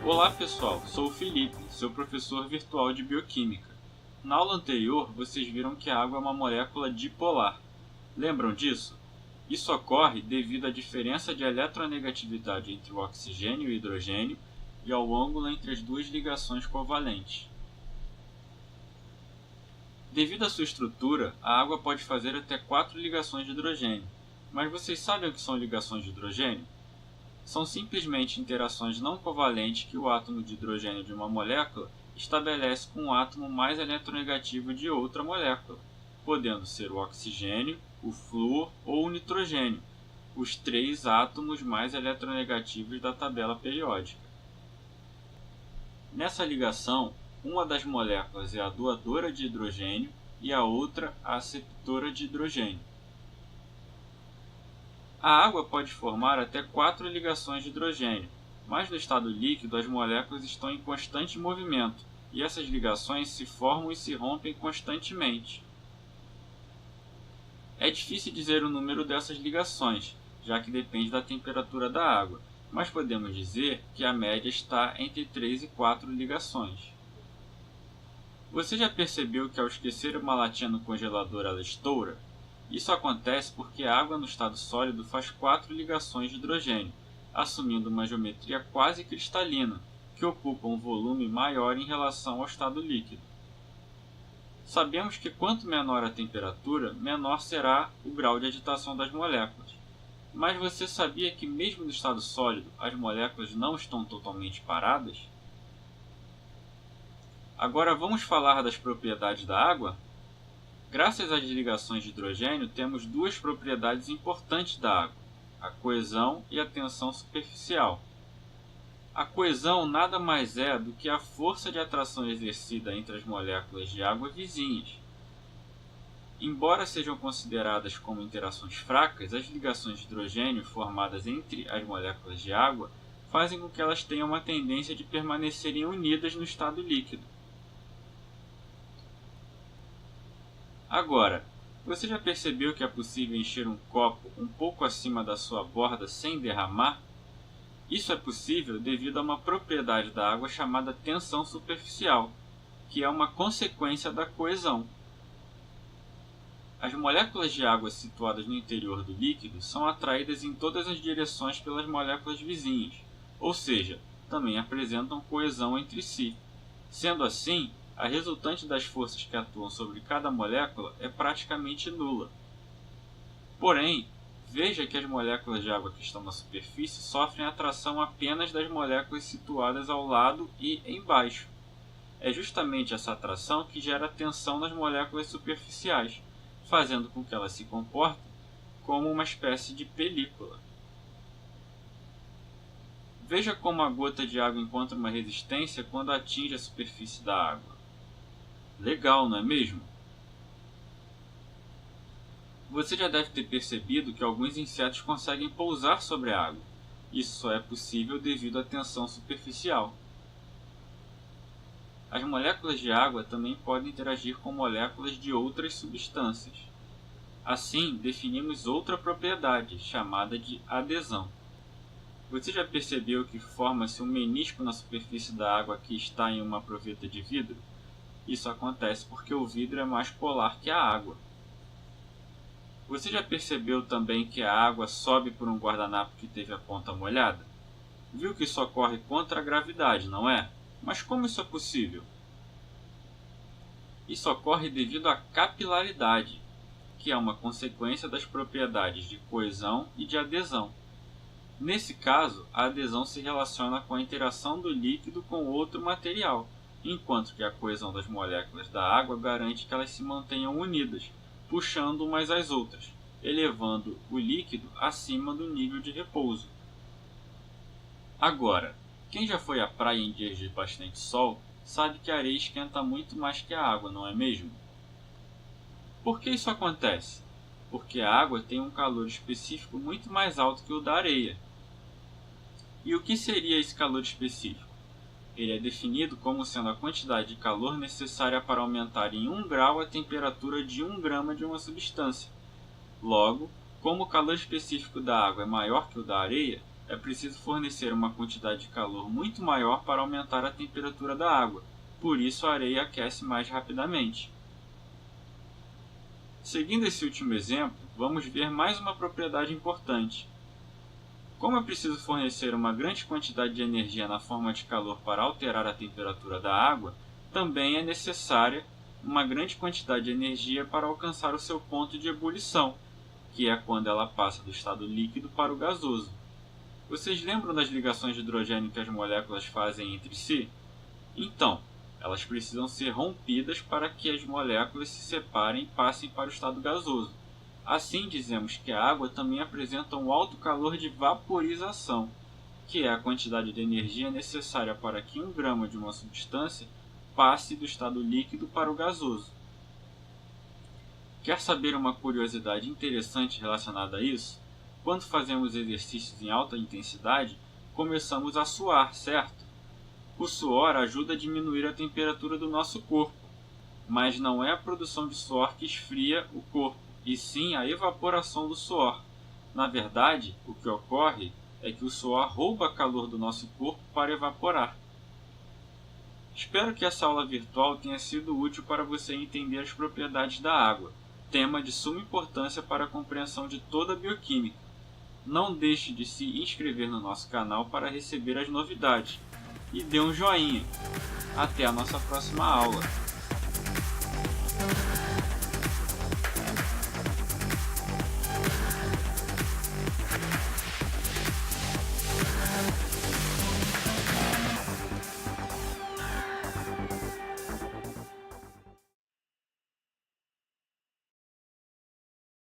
Olá pessoal, sou o Felipe, seu professor virtual de Bioquímica. Na aula anterior, vocês viram que a água é uma molécula dipolar. Lembram disso? Isso ocorre devido à diferença de eletronegatividade entre o oxigênio e o hidrogênio e ao ângulo entre as duas ligações covalentes. Devido à sua estrutura, a água pode fazer até 4 ligações de hidrogênio. Mas vocês sabem o que são ligações de hidrogênio? São simplesmente interações não covalentes que o átomo de hidrogênio de uma molécula estabelece com o átomo mais eletronegativo de outra molécula, podendo ser o oxigênio, o flúor ou o nitrogênio, os 3 átomos mais eletronegativos da tabela periódica. Nessa ligação, uma das moléculas é a doadora de hidrogênio e a outra a aceptora de hidrogênio. A água pode formar até 4 ligações de hidrogênio, mas no estado líquido as moléculas estão em constante movimento e essas ligações se formam e se rompem constantemente. É difícil dizer o número dessas ligações, já que depende da temperatura da água, mas podemos dizer que a média está entre 3 e 4 ligações. Você já percebeu que ao esquecer uma latinha no congelador ela estoura? Isso acontece porque a água no estado sólido faz 4 ligações de hidrogênio, assumindo uma geometria quase cristalina, que ocupa um volume maior em relação ao estado líquido. Sabemos que quanto menor a temperatura, menor será o grau de agitação das moléculas. Mas você sabia que mesmo no estado sólido, as moléculas não estão totalmente paradas? Agora vamos falar das propriedades da água? Graças às ligações de hidrogênio, temos duas propriedades importantes da água, a coesão e a tensão superficial. A coesão nada mais é do que a força de atração exercida entre as moléculas de água vizinhas. Embora sejam consideradas como interações fracas, as ligações de hidrogênio formadas entre as moléculas de água fazem com que elas tenham uma tendência de permanecerem unidas no estado líquido. Agora, você já percebeu que é possível encher um copo um pouco acima da sua borda sem derramar? Isso é possível devido a uma propriedade da água chamada tensão superficial, que é uma consequência da coesão. As moléculas de água situadas no interior do líquido são atraídas em todas as direções pelas moléculas vizinhas, ou seja, também apresentam coesão entre si. Sendo assim, a resultante das forças que atuam sobre cada molécula é praticamente nula. Porém, veja que as moléculas de água que estão na superfície sofrem atração apenas das moléculas situadas ao lado e embaixo. É justamente essa atração que gera tensão nas moléculas superficiais, fazendo com que elas se comportem como uma espécie de película. Veja como a gota de água encontra uma resistência quando atinge a superfície da água. Legal, não é mesmo? Você já deve ter percebido que alguns insetos conseguem pousar sobre a água. Isso só é possível devido à tensão superficial. As moléculas de água também podem interagir com moléculas de outras substâncias. Assim, definimos outra propriedade, chamada de adesão. Você já percebeu que forma-se um menisco na superfície da água que está em uma proveta de vidro? Isso acontece porque o vidro é mais polar que a água. Você já percebeu também que a água sobe por um guardanapo que teve a ponta molhada? Viu que isso ocorre contra a gravidade, não é? Mas como isso é possível? Isso ocorre devido à capilaridade, que é uma consequência das propriedades de coesão e de adesão. Nesse caso, a adesão se relaciona com a interação do líquido com outro material, enquanto que a coesão das moléculas da água garante que elas se mantenham unidas, puxando umas às outras, elevando o líquido acima do nível de repouso. Agora, quem já foi à praia em dias de bastante sol, sabe que a areia esquenta muito mais que a água, não é mesmo? Por que isso acontece? Porque a água tem um calor específico muito mais alto que o da areia. E o que seria esse calor específico? Ele é definido como sendo a quantidade de calor necessária para aumentar em 1 grau a temperatura de 1 grama de uma substância. Logo, como o calor específico da água é maior que o da areia, é preciso fornecer uma quantidade de calor muito maior para aumentar a temperatura da água, por isso a areia aquece mais rapidamente. Seguindo esse último exemplo, vamos ver mais uma propriedade importante. Como é preciso fornecer uma grande quantidade de energia na forma de calor para alterar a temperatura da água, também é necessária uma grande quantidade de energia para alcançar o seu ponto de ebulição, que é quando ela passa do estado líquido para o gasoso. Vocês lembram das ligações de hidrogênio que as moléculas fazem entre si? Então, elas precisam ser rompidas para que as moléculas se separem e passem para o estado gasoso. Assim, dizemos que a água também apresenta um alto calor de vaporização, que é a quantidade de energia necessária para que 1 grama de uma substância passe do estado líquido para o gasoso. Quer saber uma curiosidade interessante relacionada a isso? Quando fazemos exercícios em alta intensidade, começamos a suar, certo? O suor ajuda a diminuir a temperatura do nosso corpo, mas não é a produção de suor que esfria o corpo, e sim a evaporação do suor. Na verdade, o que ocorre é que o suor rouba calor do nosso corpo para evaporar. Espero que essa aula virtual tenha sido útil para você entender as propriedades da água, tema de suma importância para a compreensão de toda a bioquímica. Não deixe de se inscrever no nosso canal para receber as novidades. E dê um joinha. Até a nossa próxima aula.